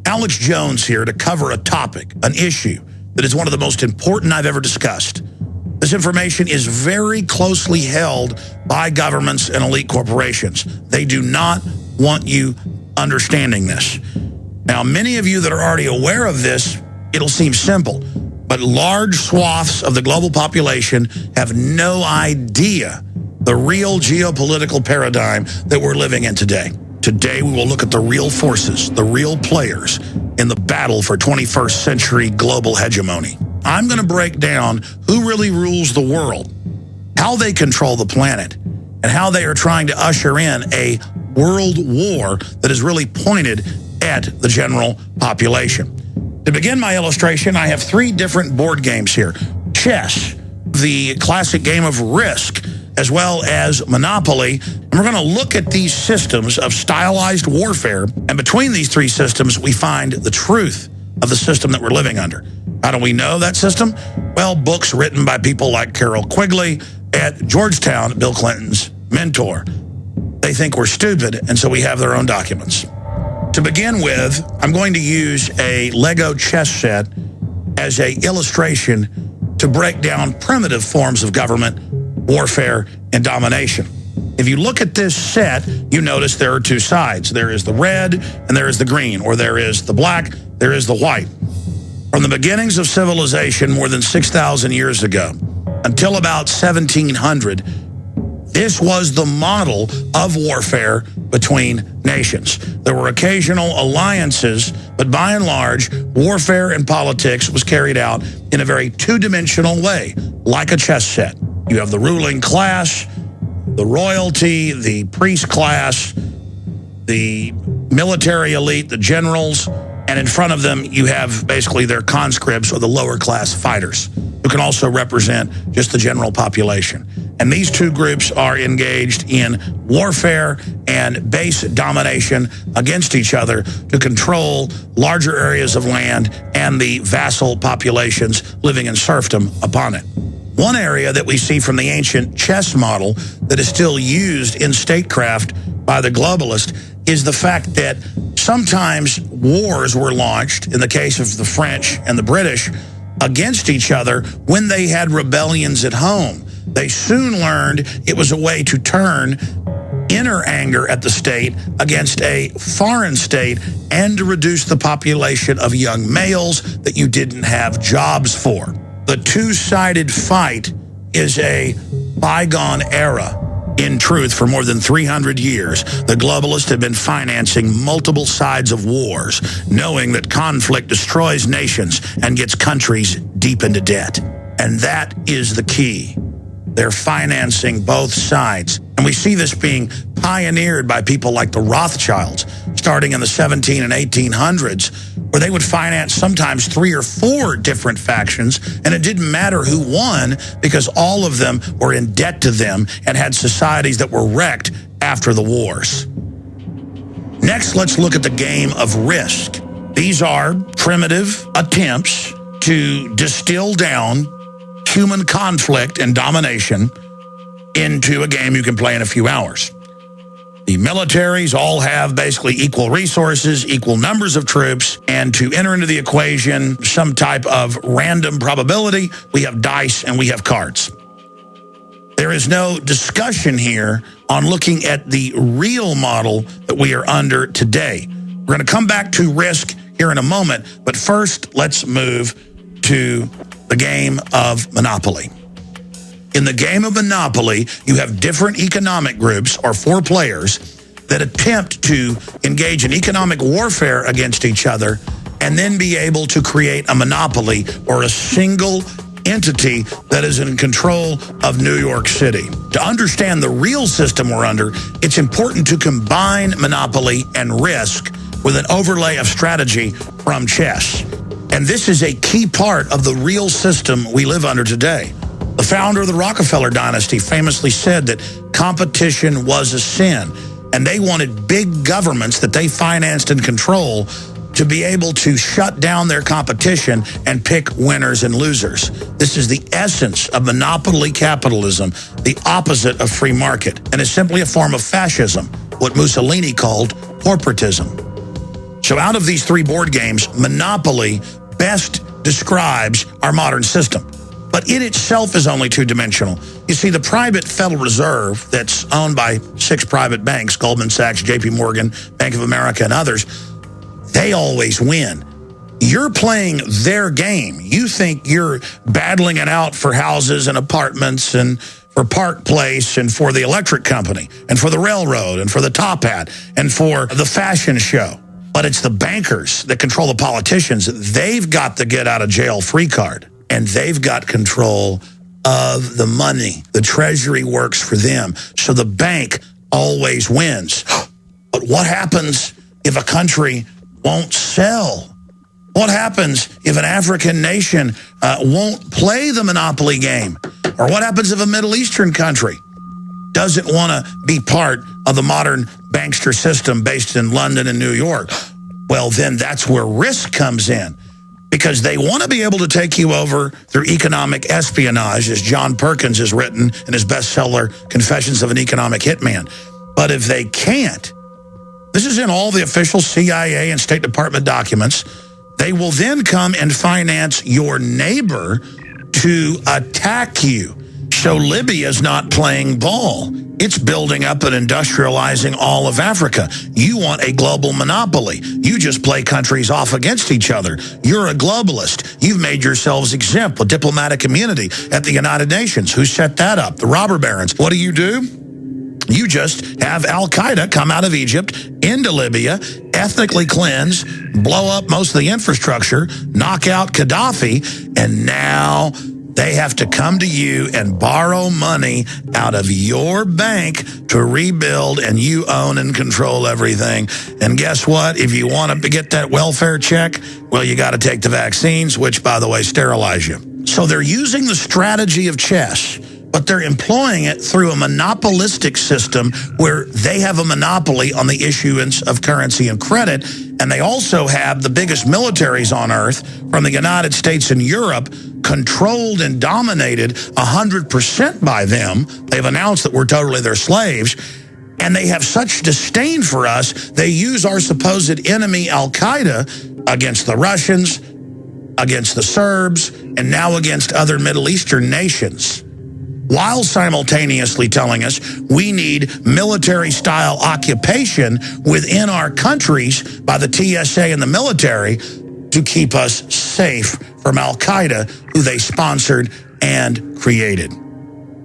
Alex Jones here to cover a topic, an issue that is one of the most important I've ever discussed. This information is very closely held by governments and elite corporations. They do not want you understanding this. Now, many of you that are already aware of this, it'll seem simple, but large swaths of the global population have no idea the real geopolitical paradigm that we're living in today. Today, we will look at the real forces, the real players in the battle for 21st century global hegemony. I'm going to break down who really rules the world, how they control the planet, and how they are trying to usher in a world war that is really pointed at the general population. To begin my illustration, I have 3 different board games here. Chess, the classic game of Risk, as well as Monopoly. And we're going to look at these systems of stylized warfare. And between these 3 systems, we find the truth of the system that we're living under. How do we know that system? Well, books written by people like Carol Quigley at Georgetown, Bill Clinton's mentor. They think we're stupid, and so we have their own documents. To begin with, I'm going to use a Lego chess set as an illustration to break down primitive forms of government, warfare, and domination. If you look at this set, you notice there are 2 sides. There is the red and there is the green, or there is the black, there is the white. From the beginnings of civilization more than 6,000 years ago until about 1700, this was the model of warfare between nations. There were occasional alliances, but by and large, warfare and politics was carried out in a very 2-dimensional way, like a chess set. You have the ruling class, the royalty, the priest class, the military elite, the generals, and in front of them you have basically their conscripts, or the lower class fighters, who can also represent just the general population. And these 2 groups are engaged in warfare and base domination against each other to control larger areas of land and the vassal populations living in serfdom upon it. One area that we see from the ancient chess model that is still used in statecraft by the globalist is the fact that sometimes wars were launched, in the case of the French and the British, against each other when they had rebellions at home. They soon learned it was a way to turn inner anger at the state against a foreign state and to reduce the population of young males that you didn't have jobs for. The 2-sided fight is a bygone era. In truth, for more than 300 years, the globalists have been financing multiple sides of wars, knowing that conflict destroys nations and gets countries deep into debt. And that is the key. They're financing both sides. And we see this being pioneered by people like the Rothschilds, starting in the 1700s and 1800s, where they would finance sometimes 3 or 4 different factions, and it didn't matter who won because all of them were in debt to them and had societies that were wrecked after the wars. Next, let's look at the game of Risk. These are primitive attempts to distill down human conflict and domination into a game you can play in a few hours. The militaries all have basically equal resources, equal numbers of troops, and to enter into the equation some type of random probability, we have dice and we have cards. There is no discussion here on looking at the real model that we are under today. We're going to come back to Risk here in a moment, but first let's move to the game of Monopoly. In the game of Monopoly, you have different economic groups, or 4 players, that attempt to engage in economic warfare against each other and then be able to create a monopoly, or a single entity that is in control of New York City. To understand the real system we're under, it's important to combine Monopoly and Risk with an overlay of strategy from chess. And this is a key part of the real system we live under today. The founder of the Rockefeller dynasty famously said that competition was a sin, and they wanted big governments that they financed and control to be able to shut down their competition and pick winners and losers. This is the essence of monopoly capitalism, the opposite of free market, and is simply a form of fascism, what Mussolini called corporatism. So out of these three board games, Monopoly best describes our modern system. But it itself is only two-dimensional. You see, the private Federal Reserve that's owned by 6 private banks, Goldman Sachs, JP Morgan, Bank of America, and others, they always win. You're playing their game. You think you're battling it out for houses and apartments and for Park Place and for the electric company and for the railroad and for the top hat and for the fashion show. But it's the bankers that control the politicians. They've got the get-out-of-jail-free card. And they've got control of the money. The Treasury works for them. So the bank always wins. But what happens if a country won't sell? What happens if an African nation won't play the monopoly game? Or what happens if a Middle Eastern country doesn't want to be part of the modern bankster system based in London and New York? Well, then that's where risk comes in. Because they want to be able to take you over through economic espionage, as John Perkins has written in his bestseller, Confessions of an Economic Hitman. But if they can't, this is in all the official CIA and State Department documents, they will then come and finance your neighbor to attack you. So Libya's not playing ball. It's building up and industrializing all of Africa. You want a global monopoly. You just play countries off against each other. You're a globalist. You've made yourselves exempt with diplomatic immunity at the United Nations. Who set that up? The robber barons. What do? You just have Al-Qaeda come out of Egypt into Libya, ethnically cleanse, blow up most of the infrastructure, knock out Gaddafi, and now they have to come to you and borrow money out of your bank to rebuild, and you own and control everything. And guess what? If you want to get that welfare check, well, you got to take the vaccines, which, by the way, sterilize you. So they're using the strategy of chess, but they're employing it through a monopolistic system where they have a monopoly on the issuance of currency and credit, and they also have the biggest militaries on earth from the United States and Europe, controlled and dominated 100% by them. They've announced that we're totally their slaves, and they have such disdain for us, they use our supposed enemy Al-Qaeda against the Russians, against the Serbs, and now against other Middle Eastern nations, while simultaneously telling us we need military-style occupation within our countries by the TSA and the military to keep us safe from Al-Qaeda, who they sponsored and created.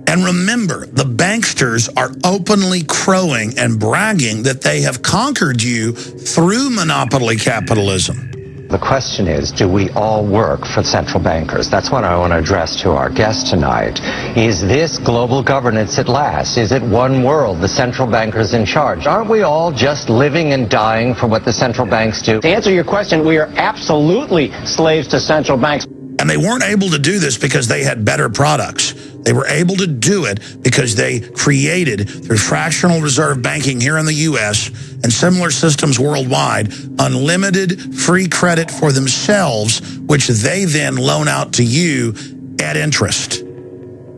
And remember, the banksters are openly crowing and bragging that they have conquered you through monopoly capitalism. The question is, do we all work for central bankers? That's what I want to address to our guest tonight. Is this global governance at last? Is it one world, the central bankers in charge? Aren't we all just living and dying for what the central banks do? To answer your question, we are absolutely slaves to central banks. And they weren't able to do this because they had better products. They were able to do it because they created, through fractional reserve banking here in the U.S. and similar systems worldwide, unlimited free credit for themselves, which they then loan out to you at interest.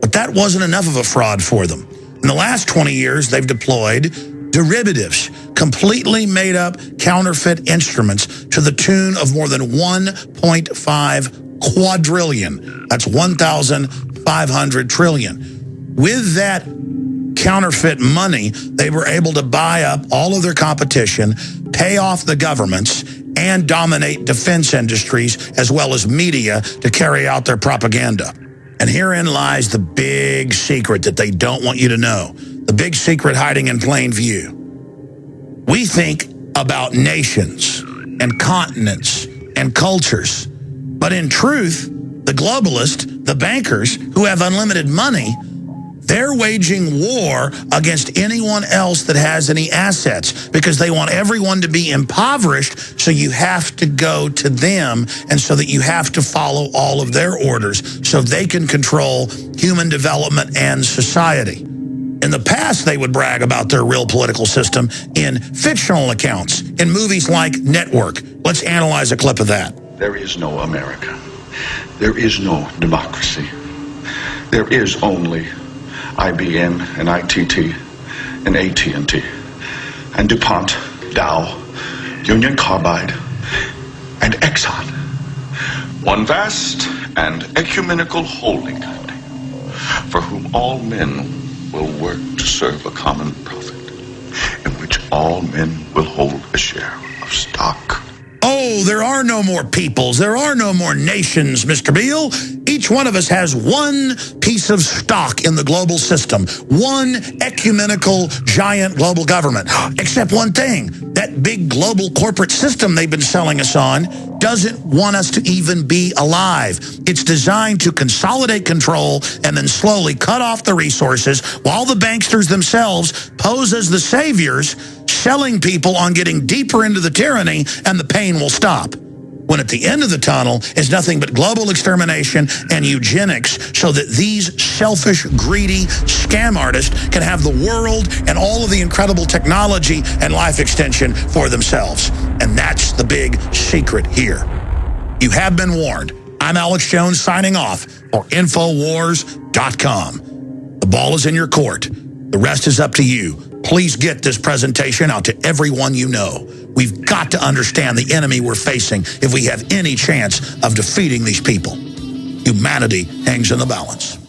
But that wasn't enough of a fraud for them. In the last 20 years, they've deployed derivatives, completely made up counterfeit instruments to the tune of more than 1.5 quadrillion. That's 1,500 trillion. With that counterfeit money, they were able to buy up all of their competition, pay off the governments, and dominate defense industries as well as media to carry out their propaganda. And herein lies the big secret that they don't want you to know. The big secret hiding in plain view. We think about nations and continents and cultures. But in truth, the globalists, the bankers who have unlimited money, they're waging war against anyone else that has any assets because they want everyone to be impoverished, so you have to go to them and so that you have to follow all of their orders so they can control human development and society. In the past, they would brag about their real political system in fictional accounts, in movies like Network. Let's analyze a clip of that. There is no America. There is no democracy. There is only IBM and ITT and AT&T and DuPont, Dow, Union Carbide, and Exxon. One vast and ecumenical holding company for whom all men will work to serve a common profit, in which all men will hold a share of stock. Oh, there are no more peoples. There are no more nations, Mr. Beale. Each one of us has one piece of stock in the global system, one ecumenical giant global government. Except one thing, that big global corporate system they've been selling us on doesn't want us to even be alive. It's designed to consolidate control and then slowly cut off the resources while the banksters themselves pose as the saviors, selling people on getting deeper into the tyranny, and the pain will stop. When at the end of the tunnel is nothing but global extermination and eugenics so that these selfish, greedy scam artists can have the world and all of the incredible technology and life extension for themselves. And that's the big secret here. You have been warned. I'm Alex Jones signing off for Infowars.com. The ball is in your court. The rest is up to you. Please get this presentation out to everyone you know. We've got to understand the enemy we're facing if we have any chance of defeating these people. Humanity hangs in the balance.